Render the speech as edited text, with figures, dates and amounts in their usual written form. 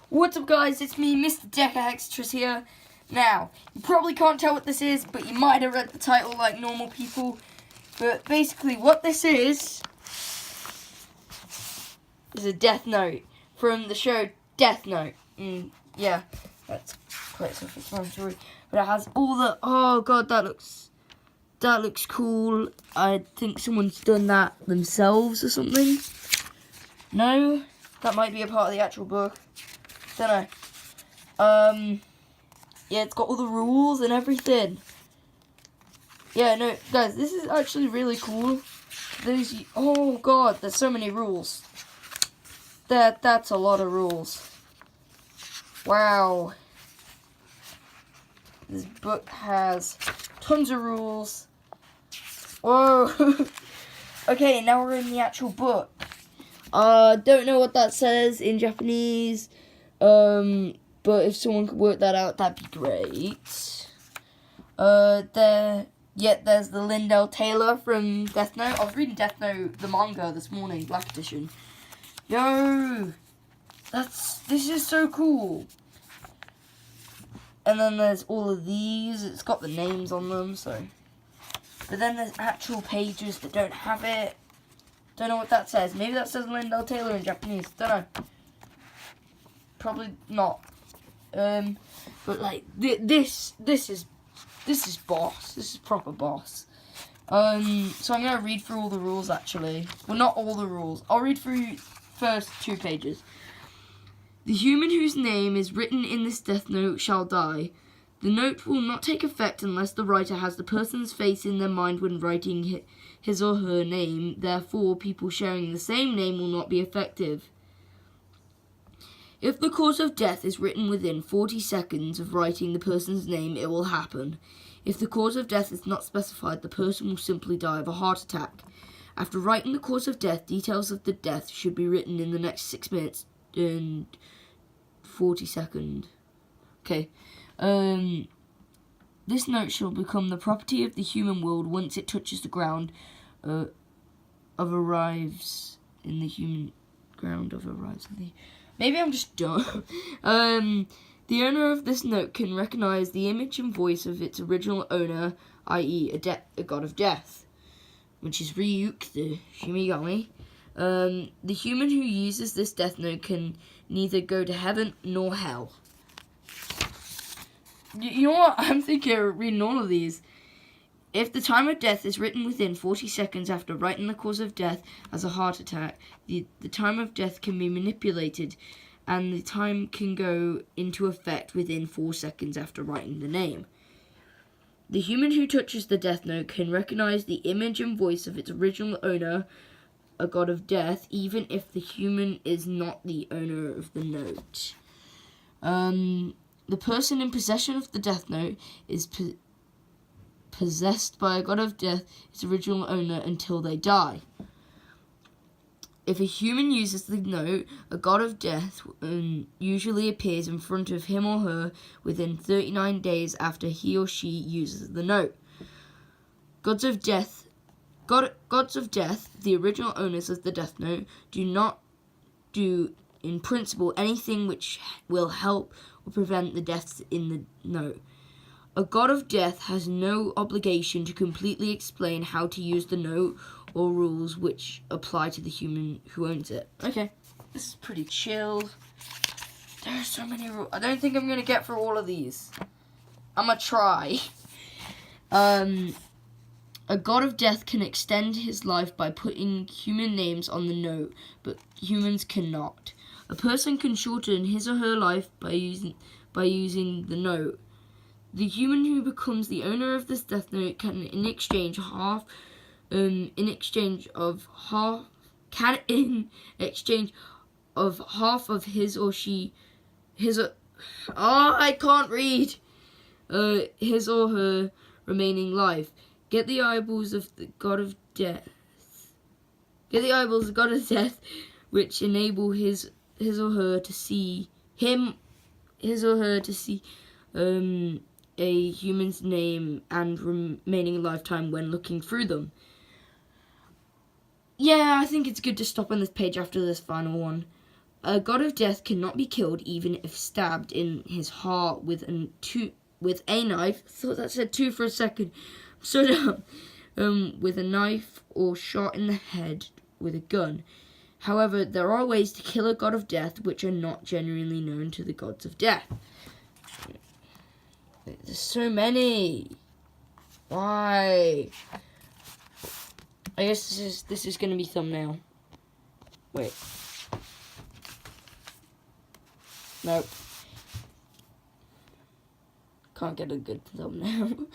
What's up, guys? It's me, Mr. Decahextras here. Now, you probably can't tell what this is, but you might have read the title like normal people. But basically, what this is a Death Note from the show Death Note. Yeah, that's quite self-explanatory. But it has all the... Oh god, that looks cool. I think someone's done that themselves or something. No, that might be a part of the actual book. Don't know. Yeah, it's got all the rules and everything. Yeah, no, guys, this is actually really cool. Oh god, there's so many rules. That's a lot of rules. Wow. This book has tons of rules. Whoa. Okay, now we're in the actual book. Don't know what that says in Japanese. But if someone could work that out, that'd be great. There's the Lindell Taylor from Death Note. I was reading Death Note, the manga, this morning, Black Edition. Yo! This is so cool. And then there's all of these. It's got the names on them, so. But then there's actual pages that don't have it. Don't know what that says. Maybe that says Lindell Taylor in Japanese. Don't know. Probably not. But like this is boss. This is proper boss. So I'm gonna read through all the rules actually. Well, not all the rules. I'll read through first 2 pages. The human whose name is written in this death note shall die. The note will not take effect unless the writer has the person's face in their mind when writing his or her name. Therefore, people sharing the same name will not be effective. If the cause of death is written within 40 seconds of writing the person's name, it will happen. If the cause of death is not specified, the person will simply die of a heart attack. After writing the cause of death, details of the death should be written in the next 6 minutes and 40 seconds. Okay. This note shall become the property of the human world once it touches the ground arrives in the human ground of arrives in the... Maybe I'm just dumb. The owner of this note can recognize the image and voice of its original owner, i.e. a god of death, which is Ryuk, the Shimigami. The human who uses this death note can neither go to heaven nor hell. You know what? I'm thinking of reading all of these. If the time of death is written within 40 seconds after writing the cause of death as a heart attack, the time of death can be manipulated and the time can go into effect within 4 seconds after writing the name. The human who touches the death note can recognize the image and voice of its original owner, a god of death, even if the human is not the owner of the note. The person in possession of the death note is possessed by a god of death, its original owner, until they die. If a human uses the note, a god of death usually appears in front of him or her within 39 days after he or she uses the note. Gods of death, the original owners of the death note, do not do, in principle, anything which will help or prevent the deaths in the note. A god of death has no obligation to completely explain how to use the note or rules which apply to the human who owns it. Okay, this is pretty chill. There are so many rules. I don't think I'm going to get through all of these. I'm going to try. A god of death can extend his life by putting human names on the note, but humans cannot. A person can shorten his or her life by using the note. The human who becomes the owner of this death note can, in exchange of half of his or her remaining life, get the eyeballs of the god of death. Which enable his or her to see a human's name and remaining lifetime when looking through them. Yeah, I think it's good to stop on this page after this final one. A god of death cannot be killed even if stabbed in his heart with a knife. I thought that said two for a second. So dumb. With a knife or shot in the head with a gun. However, there are ways to kill a god of death which are not genuinely known to the gods of death. There's so many. Why? I guess this is going to be thumbnail. Wait. Nope. Can't get a good thumbnail.